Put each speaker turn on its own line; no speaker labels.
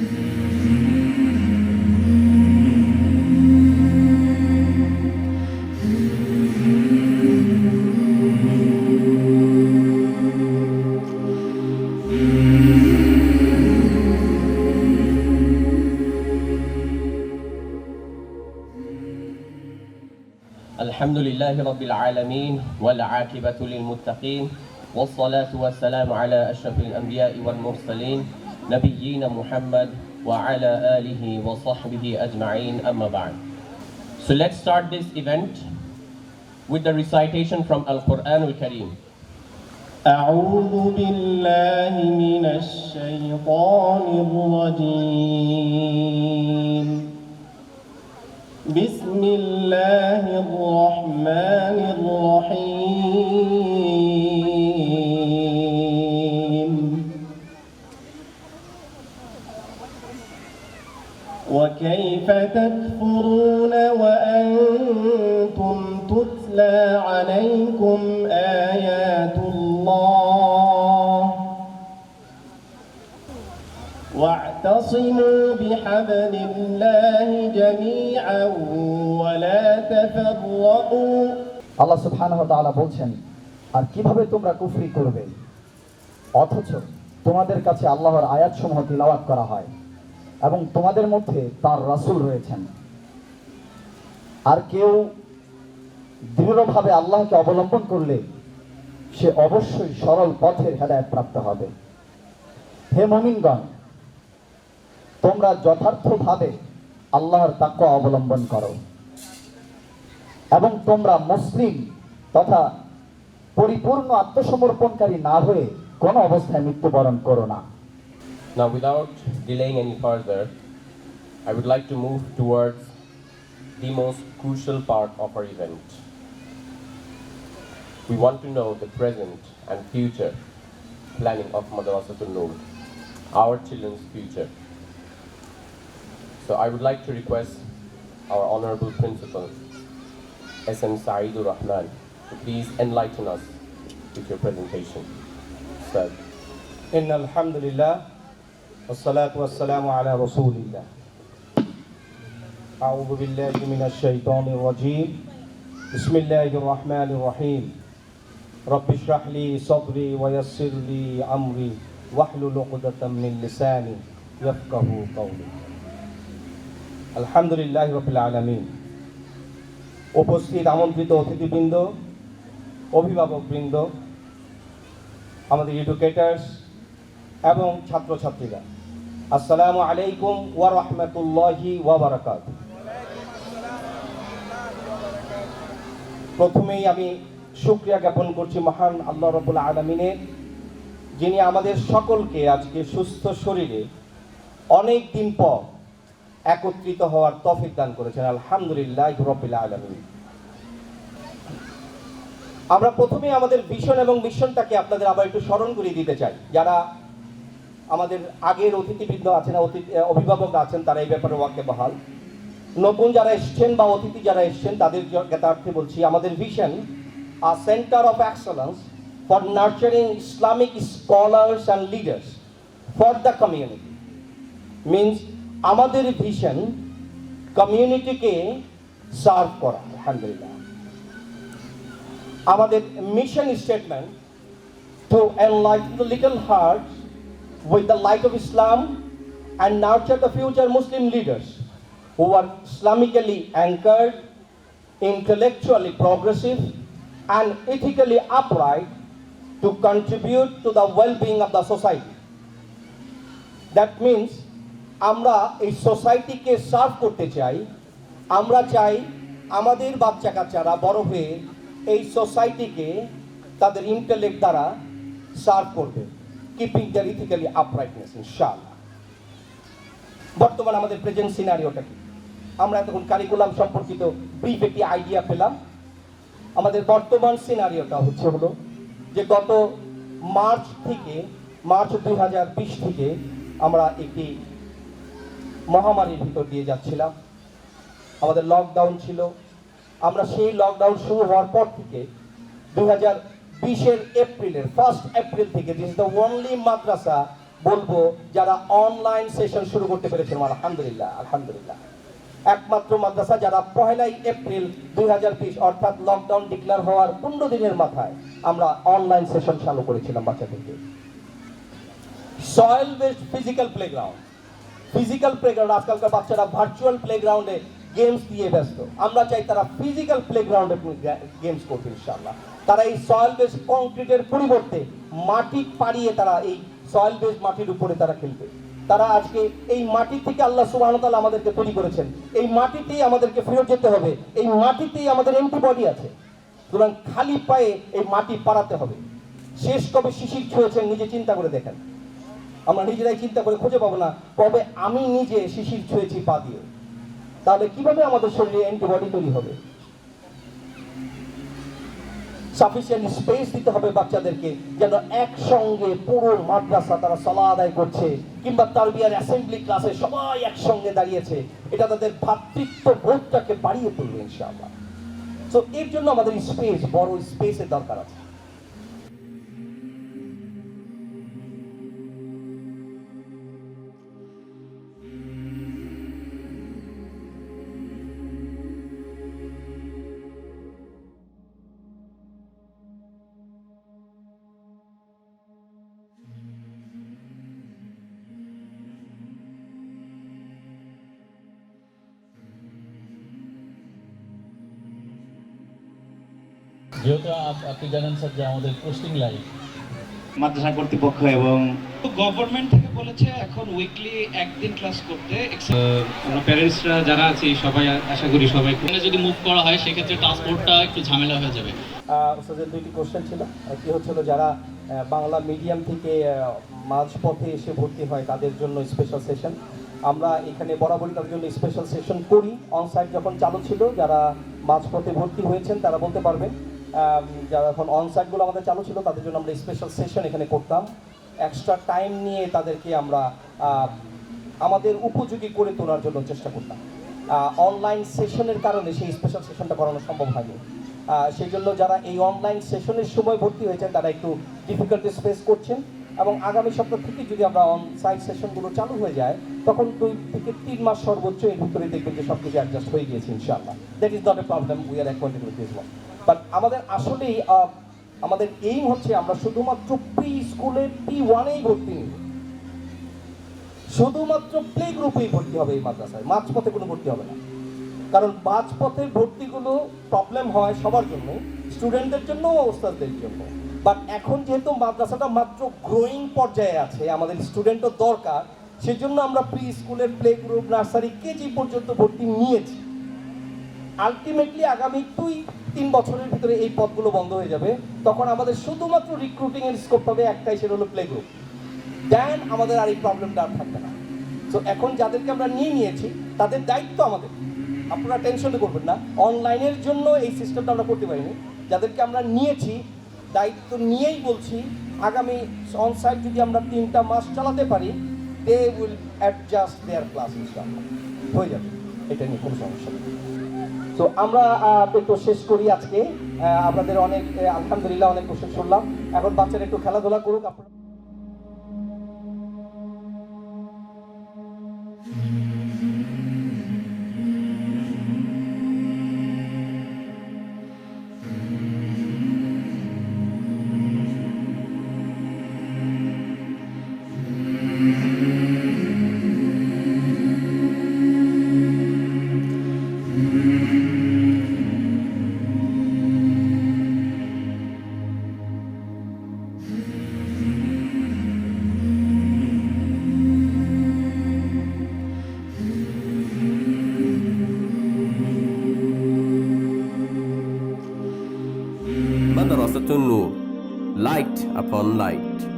الحمد لله رب العالمين والعاقبة للمتقين والصلاة والسلام على أشرف الأنبياء والمرسلين نبينا محمد وعلى آله وصحبه أجمعين أما بعد. So let's start this event with the recitation from Al-Quran Al-Kareem.
أعوذ بالله من الشيطان الرجيم. بسم الله الرحمن الرحيم. وكيف تكفرون وأنتم تتلى عليكم آيات الله واعتصموا بحبل الله جميعا ولا تفرقوا.
আল্লাহ সুবহানাহু ওয়া তাআলা বলছেন, আর কিভাবে তোমরা কুফরি করবে অথচ তোমাদের কাছে আল্লাহর আয়াতসমূহ তিলাওয়াত করা হয় এবং তোমাদের মধ্যে তার রাসূল রয়েছেন। আর কেউ দৃঢ়ভাবে আল্লাহকে অবলম্বন করলে সে অবশ্যই সরল পথের হেদায়েত প্রাপ্ত হবে। হে মুমিনগণ, তোমরা যথার্থভাবে আল্লাহর তাকওয়া অবলম্বন করো এবং তোমরা মুসলিম তথা পরিপূর্ণ আত্মসমর্পণকারী না হয়ে কোনো অবস্থায় মৃত্যুবরণ করো না।
Now without delaying any further, I would like to move towards the most crucial part of our event. We want to know the present and future planning of Madrasatul Noor, our children's future. So I would like to request our honorable principal, S.M. Saeedur Rahman, to please enlighten us with your presentation. Sir.
إن الحمد لله والصلاة والسلام على رسول الله. أعوذ بالله من الشيطان الرجيم. بسم الله الرحمن الرحيم. رب اشرح لي صدري ويسر لي أمري واحلل عقدة من لساني يفقهوا قولي. আলহামদুলিল্লাহ রাব্বিল আলামিন। উপস্থিত আমন্ত্রিত অতিথিবৃন্দ, অভিভাবকবৃন্দ, আমাদের educators এবং ছাত্রছাত্রীরা, আসসালামু আলাইকুম ওয়া রাহমাতুল্লাহি ওয়া বারাকাতুহু। প্রথমেই আমি শুকরিয়া জ্ঞাপন করছি মহান আল্লাহ রাব্বুল আলামিনের, যিনি আমাদের সকলকে আজকে সুস্থ শরীরে অনেক দিন পর একত্রিত হওয়ার তৌফিক দান করেছেন। আলহামদুলিল্লাহ রাব্বিল আলামিন। আমরা প্রথমে আমাদের ভিশন এবং মিশনটাকে আপনাদের আবার একটু স্মরণ করিয়ে দিতে চাই। যারা আমাদের আগের অতিথিবৃন্দ আছেন, অভিভাবক আছেন, তারা এই ব্যাপারে ওয়াকিবহাল। নতুন যারা এসছেন বা অতিথি যারা এসছেন তাদের জ্ঞাতার্থে বলছি, আমাদের vision a centre of excellence for nurturing Islamic scholars and leaders for the community. Means আমাদের ভিশন কমিউনিটিকে সার্ভ করা। আলহামদুলিল্লাহ। আমাদের mission statement, to enlighten the little hearts with the light of Islam and nurture the future Muslim leaders who are Islamically anchored, intellectually progressive and ethically upright to contribute to the well-being of the society. That means আমরা এই সোসাইটিকে serve করতে চাই। আমরা চাই আমাদের বাচ্চা কাচ্চারা বড় হয়ে এই সোসাইটিকে তাদের ইন্টেলেক্ট দ্বারা সার্ভ করবে, কিপিং দ্যার ইথিক্যালি আপরাইটনেস ইনশাআল্লাহ। বর্তমান আমাদের প্রেজেন্ট সিনারিওটা কি? আমরা এতক্ষণ কারিকুলাম সম্পর্কিত ব্রিফ একটি আইডিয়া পেলাম। আমাদের বর্তমান সিনারিওটা হলো যে গত মার্চ 2020 থেকে আমরা একটি মহামারীর ভিতর দিয়ে যাচ্ছিলাম। আমাদের লকডাউন ছিল। আমরা সেই লকডাউন শুরু হওয়ার পর থেকে 2020 এপ্রিলের 1 এপ্রিল থেকে, দিস ইজ দ্য অনলি মাদ্রাসা বলবো যারা অনলাইন সেশন শুরু করতে পেরেছেন, আলহামদুলিল্লাহ আলহামদুলিল্লাহ। একমাত্র মাদ্রাসা যারা 1 এপ্রিল 2020 অর্থাৎ লকডাউন ডিক্লেয়ার হওয়ার 15 দিনের মাথায় আমরা অনলাইন সেশন চালু করেছিলাম বাচ্চাদেরকে। সয়েল বেসড ফিজিক্যাল প্লেগ্রাউন্ড, আজকালকার বাচ্চারা ভার্চুয়াল প্লেগ্রাউন্ডে গেমস দিয়ে ব্যস্ত। আমরা চাই তারা ফিজিক্যাল প্লেগ্রাউন্ডে গেমস করবে ইনশাআল্লাহ। তারা এই সয়েল বেসড কংক্রিটের পরিবর্তে মাটি পাড়িয়ে তারা এই সয়েল বেসড মাটির উপরে তারা খেলবে। তারা আজকে এই মাটি থেকে আল্লাহ সুবহানাহু ওয়া তাআলা আমাদেরকে তৈরি করেছেন, এই মাটিতেই আমাদেরকে ফেরত যেতে হবে, এই মাটিতেই আমাদের অ্যান্টিবডি আছে। সুতরাং খালি পায়ে এই মাটি পাড়াতে হবে। শেষ কবে শিশির ছুঁয়েছেন নিজে চিন্তা করে দেখেন। আমরা নিজেরাই চিন্তা করে খুঁজে পাবো না কবে আমি নিজে শিশির ছুঁয়েছি পা দিয়ে। তাহলে কিভাবে আমাদের শরীরে অ্যান্টিবডি তৈরি হবে? সাফিসিয়েন্ট স্পেস দিতে হবে বাচ্চাদেরকে, যেন একসঙ্গে পুরো মাদ্রাসা তারা সালাত আদায় করছে কিংবা তারবিয়ার অ্যাসেম্বলি ক্লাসে সবাই একসঙ্গে দাঁড়িয়েছে। এটা তাদের ভ্রাতৃত্ব বোধটাকে বাড়িয়ে তুলবে ইনশাআল্লাহ। তো এর জন্য আমাদের স্পেস, বড় স্পেসের দরকার আছে।
যেহেতু আপনি জানেন স্যার যে আমাদের পোস্টিং লাইফ
মাদ্রাসা কর্তৃপক্ষ এবং
গভর্নমেন্ট থেকে বলেছে এখন উইকলি একদিন ক্লাস করতে।
আমরা প্যারেন্টসরা যারা আছি সবাই আশা করি সবাই যদি মুভ করা হয় সেক্ষেত্রে ট্রান্সপোর্টটা একটু ঝামেলা হয়ে যাবে।
ওস্তাদের দুইটি কোশ্চেন ছিল। একটি হচ্ছিল যারা বাংলা মিডিয়াম থেকে মাঝপথে এসে ভর্তি হয় তাদের জন্য স্পেশাল সেশন। আমরা এখানে বরাবরই তাদের জন্য স্পেশাল সেশন করি। অনসাইট যখন চালু ছিল যারা মাঝপথে ভর্তি হয়েছেন তারা বলতে পারবেন। যারা এখন অনসাইটগুলো আমাদের চালু ছিল তাদের জন্য আমরা স্পেশাল সেশন এখানে করতাম। এক্সট্রা টাইম নিয়ে তাদেরকে আমরা আমাদের উপযোগী করে তোলার জন্য চেষ্টা করতাম। অনলাইন সেশনের কারণে সেই স্পেশাল সেশনটা করানো সম্ভব হয়নি। সেই জন্য যারা এই অনলাইন সেশনের সময় ভর্তি হয়েছেন তারা একটু ডিফিকাল্টিস ফেস করছেন, এবং আগামী সপ্তাহ থেকে যদি আমরা অন সাইট সেশনগুলো চালু হয়ে যায় তখন 2 থেকে 3 মাস সর্বোচ্চ এর ভিতরে দেখবেন যে সব কিছু অ্যাডজাস্ট হয়ে গিয়েছে ইনশাআল্লাহ। That is not a problem, we are accorded with this one. But আমাদের আসলেই আমাদের এইম হচ্ছে আমরা শুধুমাত্র প্রি স্কুলে P1-এই ভর্তি নিব, শুধুমাত্র প্লে গ্রুপেই ভর্তি হবে এই মাদ্রাসায়, মাঝপথে কোনো ভর্তি হবে না। কারণ মাঝপথের ভর্তিগুলো প্রবলেম হয় সবার জন্য, স্টুডেন্টদের জন্য, ওস্তাদদের জন্য। বাট এখন যেহেতু মাদ্রাসাটা মাত্র গ্রোয়িং পর্যায়ে আছে, আমাদের স্টুডেন্টও দরকার, সেজন্য আমরা প্রি স্কুলের প্লে গ্রুপ, নার্সারি, কেজি পর্যন্ত ভর্তি নিয়েছি। আলটিমেটলি আগামী 2-3 বছরের ভিতরে এই পদগুলো বন্ধ হয়ে যাবে, তখন আমাদের শুধুমাত্র রিক্রুটিংয়ের স্কোপ হবে একটাই, সেটা হলো প্লে গ্রুপ। দেন আমাদের আর এই প্রবলেমটা আর থাকবে না। তো এখন যাদেরকে আমরা নিয়েছি তাদের দায়িত্ব আমাদের, আপনারা টেনশন করবেন না, অনলাইনের জন্য এই সিস্টেমটা আমরা করতে পারিনি। যাদেরকে আমরা নিয়েছি দায়িত্ব নিয়েই বলছি, আগামী অনসাইট যদি আমরা 3টা মাস চালাতে পারি, they will adjust their class ইনশাআল্লাহ, হয়ে যাবে, এটা নিয়ে কোনো সমস্যা নেই। তো আমরা একটু শেষ করি আজকে। আপনাদের অনেক আলহামদুলিল্লাহ অনেক কোশ্চেন শুনলাম। এখন বাচ্চারা একটু খেলাধুলা করুক। আপনারা
Madrasatun Noor, light upon light.